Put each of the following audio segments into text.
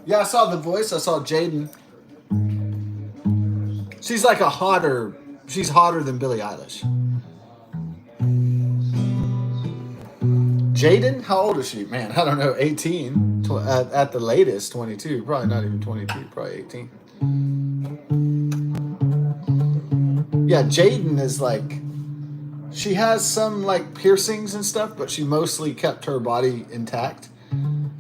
Yeah, I saw The Voice. I saw Jaden. She's like a hotter. She's hotter than Billie Eilish. Jaden, how old is she? Man, I don't know. 18 at the latest. 22. Probably not even 22. Probably 18. Yeah, Jaden is like. She has some like piercings and stuff, but she mostly kept her body intact.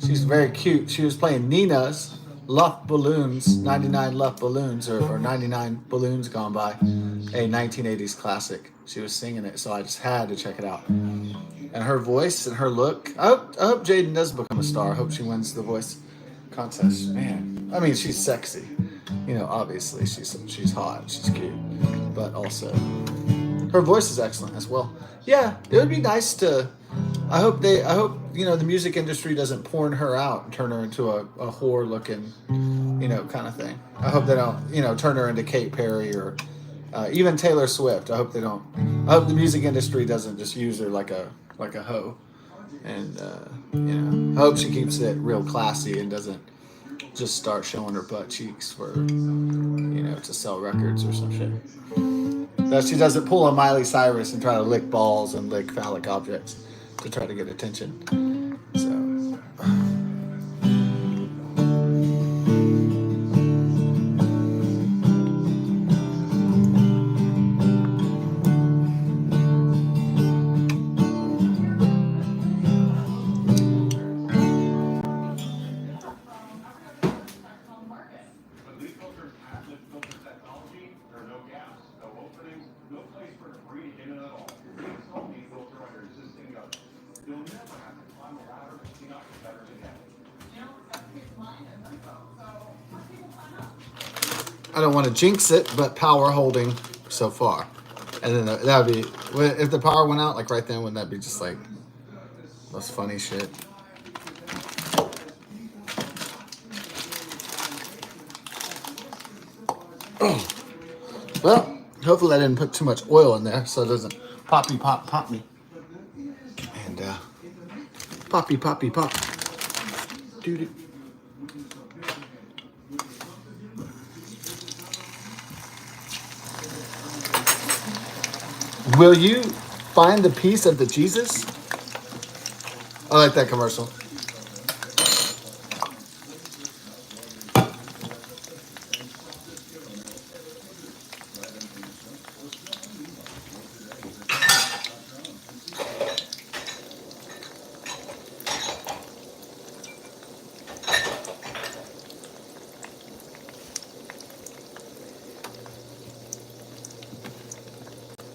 She's very cute. She was playing Nina's Luft Balloons, 99 Luft Balloons, or 99 Balloons Gone By, a 1980s classic. She was singing it, so I just had to check it out. And her voice and her look. I hope Jaden does become a star. I hope she wins the voice contest. Man, I mean, she's sexy. You know, obviously she's hot, she's cute, but also her voice is excellent as well. Yeah, it would be nice to. I hope the music industry doesn't porn her out and turn her into a whore looking, kind of thing. I hope they don't, turn her into Kate Perry or even Taylor Swift. I hope they don't. I hope the music industry doesn't just use her like a hoe, and I hope she keeps it real classy and doesn't just start showing her butt cheeks for to sell records or some shit. That she doesn't pull a Miley Cyrus and try to lick balls and lick phallic objects to try to get attention. So. I don't want to jinx it, but power holding so far. And then that would be, if the power went out, like right then, wouldn't that be just like most funny shit? Oh. Well, hopefully I didn't put too much oil in there so it doesn't pop me. And poppy pop. Dude. Will you find the piece of the Jesus? I like that commercial.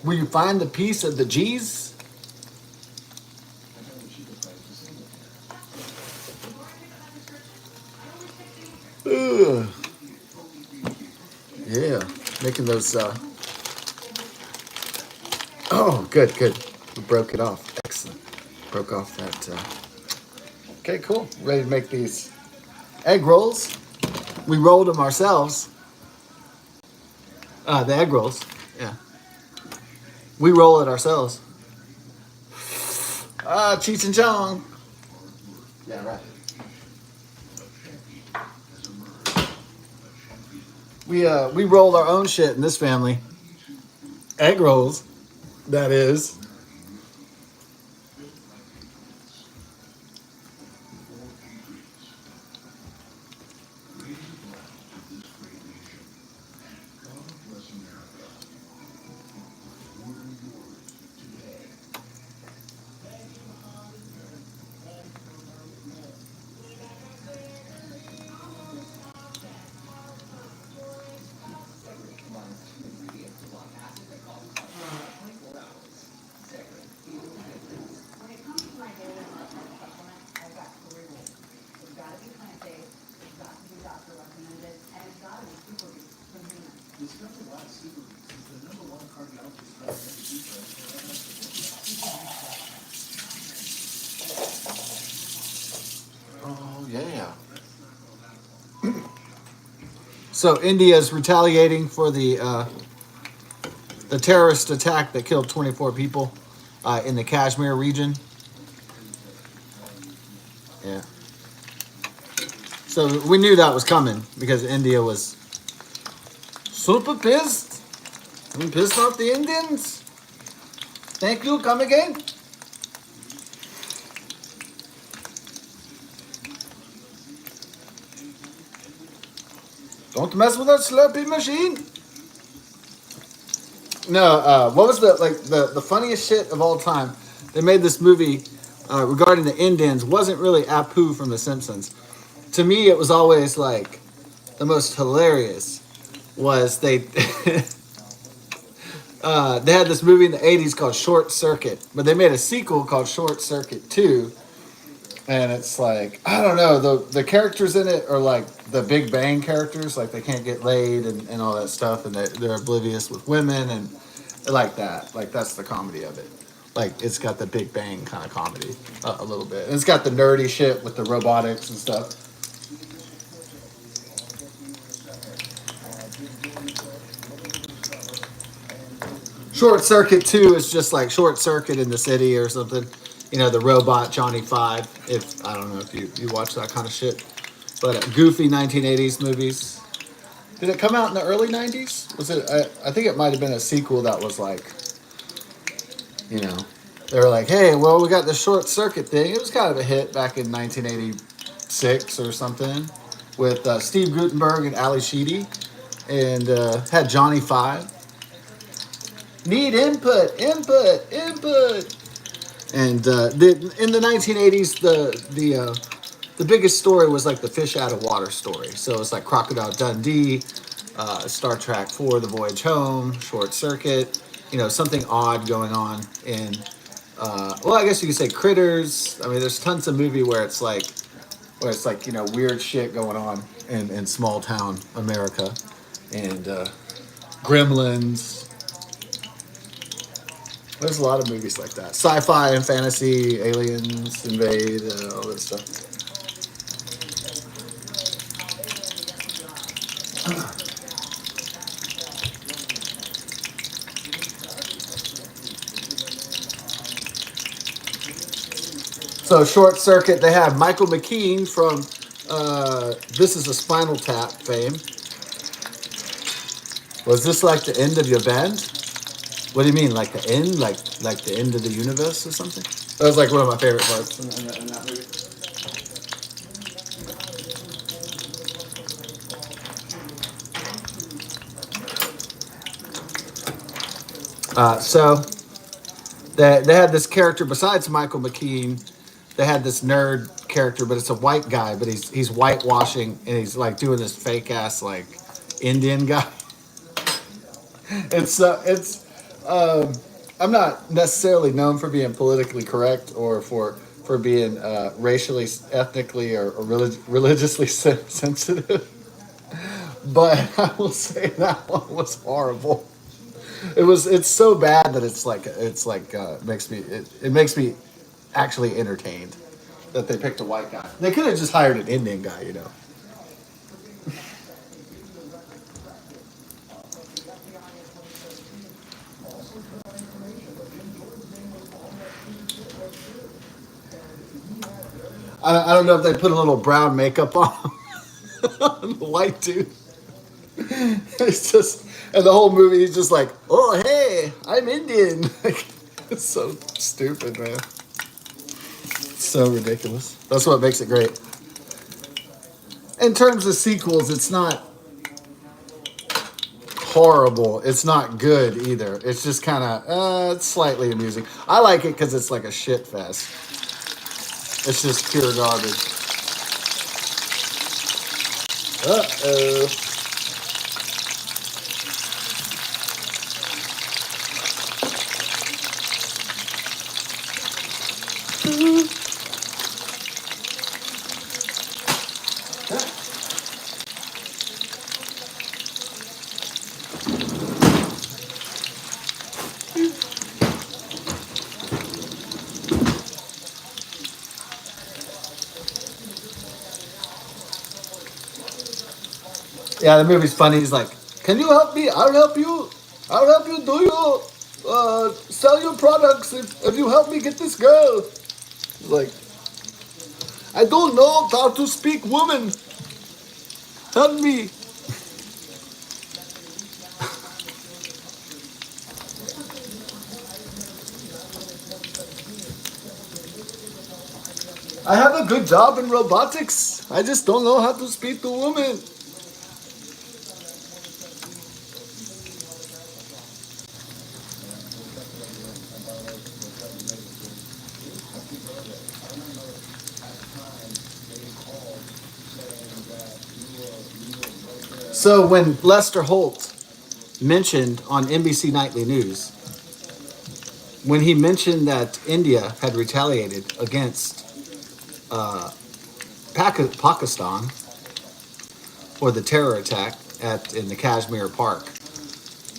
Will you find the piece of the G's? Ugh. Yeah, making those. Oh, good. We broke it off. Excellent. Broke off that. Okay, cool. Ready to make these egg rolls. We rolled them ourselves. The egg rolls. Yeah. We roll it ourselves. Cheech and Chong. Yeah, right. We roll our own shit in this family. Egg rolls, that is. Yeah. So India is retaliating for the terrorist attack that killed 24 people in the Kashmir region. Yeah. So we knew that was coming because India was super pissed. I'm pissed off the Indians. Thank you. Come again. Don't mess with that Slurpee machine. No, what was the funniest shit of all time? They made this movie regarding the Indians. Wasn't really Apu from The Simpsons. To me, it was always like the most hilarious. Was they had this movie in the '80s called Short Circuit, but they made a sequel called Short Circuit 2, and it's like I don't know the characters in it are like the Big Bang characters, like they can't get laid and all that stuff, and they're oblivious with women and like that. Like that's the comedy of it. Like it's got the Big Bang kind of comedy a little bit. And it's got the nerdy shit with the robotics and stuff. Short Circuit 2 is just like Short Circuit in the City or something. You know, the robot Johnny Five. If I don't know if you watch that kind of shit. But goofy 1980s movies. Did it come out in the early 90s? Was it? I think it might have been a sequel that was like, you know, they were like, hey, well, we got the Short Circuit thing. It was kind of a hit back in 1986 or something with Steve Guttenberg and Ali Sheedy and had Johnny Five. Need input, input, input. And in the 1980s, the biggest story was like the fish out of water story. So it's like Crocodile Dundee, Star Trek 4, The Voyage Home, Short Circuit. You know, something odd going on in. Well, I guess you could say Critters. I mean, there's tons of movie where it's like you know weird shit going on in small town America, and Gremlins. There's a lot of movies like that. Sci-fi and fantasy, aliens invade, all that stuff. So Short Circuit, they have Michael McKean from This Is a Spinal Tap fame. Was this like the end of your band? What do you mean, like the end? Like the end of the universe or something? That was like one of my favorite parts in that movie. So they had this character besides Michael McKean. They had this nerd character, but it's a white guy, but he's whitewashing and he's like doing this fake ass like Indian guy. It's I'm not necessarily known for being politically correct or for being racially, ethnically, or religiously sensitive, but I will say that one was horrible. It's so bad that it makes me actually entertained that they picked a white guy. They could have just hired an Indian guy, you know. I don't know if they put a little brown makeup on, on the white dude. It's just, and the whole movie he's just like, oh hey, I'm Indian. Like, it's so stupid, man. It's so ridiculous. That's what makes it great. In terms of sequels, it's not horrible. It's not good either. It's just kind of it's slightly amusing. I like it because it's like a shit fest. It's just pure garbage. Uh-oh. Yeah, the movie's funny. He's like, "Can you help me? I'll help you. I'll help you do your sell your products if you help me get this girl." He's like, "I don't know how to speak woman. Help me." I have a good job in robotics. I just don't know how to speak to women. So when Lester Holt mentioned on NBC Nightly News, when he mentioned that India had retaliated against Pakistan for the terror attack in the Kashmir Park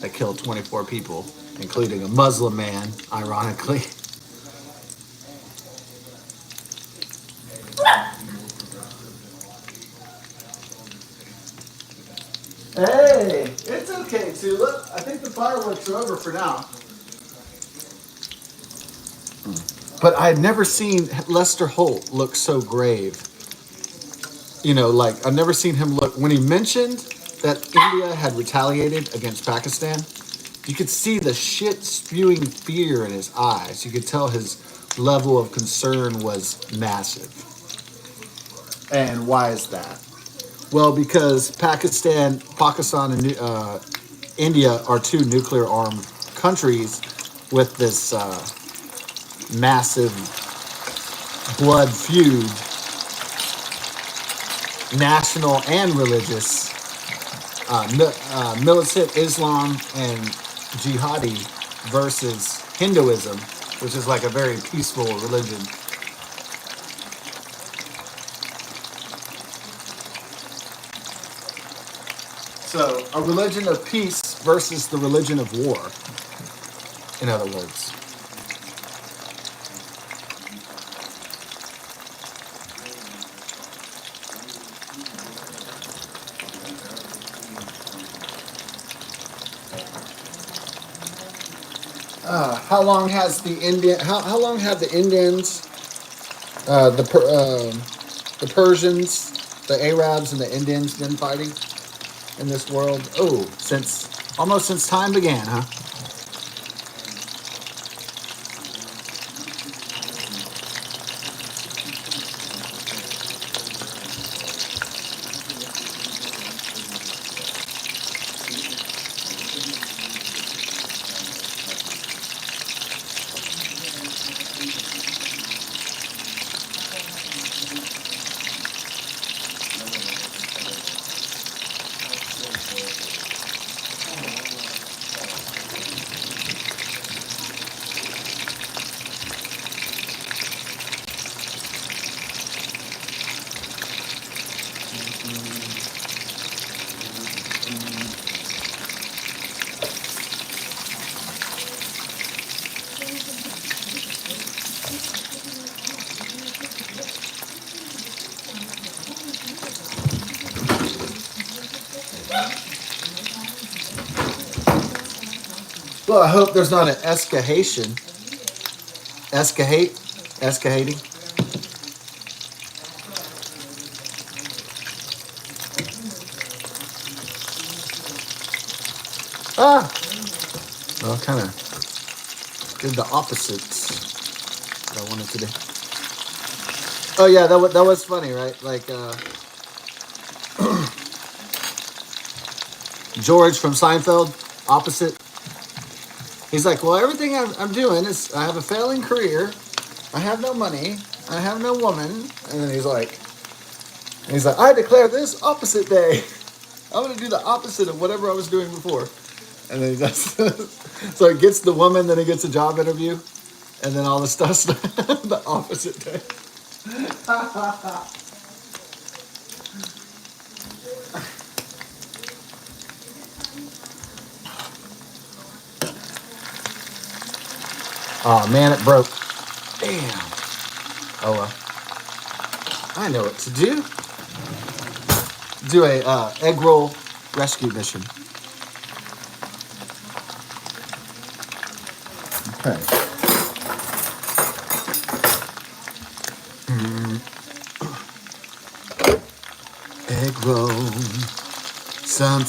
that killed 24 people, including a Muslim man, ironically. Hey, it's okay, Tula. I think the fireworks are over for now. But I had never seen Lester Holt look so grave. You know, like I've never seen him look when he mentioned that India had retaliated against Pakistan. You could see the shit spewing fear in his eyes. You could tell his level of concern was massive. And why is that? Well, because Pakistan, and India are two nuclear armed countries with this massive blood feud, national and religious, militant Islam and jihadi versus Hinduism, which is like a very peaceful religion. So, a religion of peace versus the religion of war, in other words. How long has the Indian? How long have the Indians, uh, the Per- uh, the Persians, the Arabs, and the Indians been fighting in this world? Oh, since almost since time began, huh? Well, I hope there's not an escalation, escalate, escalating. Ah, well, kind of did the opposites that I wanted to do. Oh yeah, that was funny, right? Like George from Seinfeld, opposite. He's like, well, everything I'm doing is I have a failing career, I have no money, I have no woman, and then he's like, I declare this opposite day. I'm gonna do the opposite of whatever I was doing before. And then he does. So he gets the woman, then he gets a job interview, and then all the stuff's the opposite day. Oh man, it broke. Damn. Oh well. I know what to do. Do a egg roll rescue mission. Okay. Egg roll. Sometimes.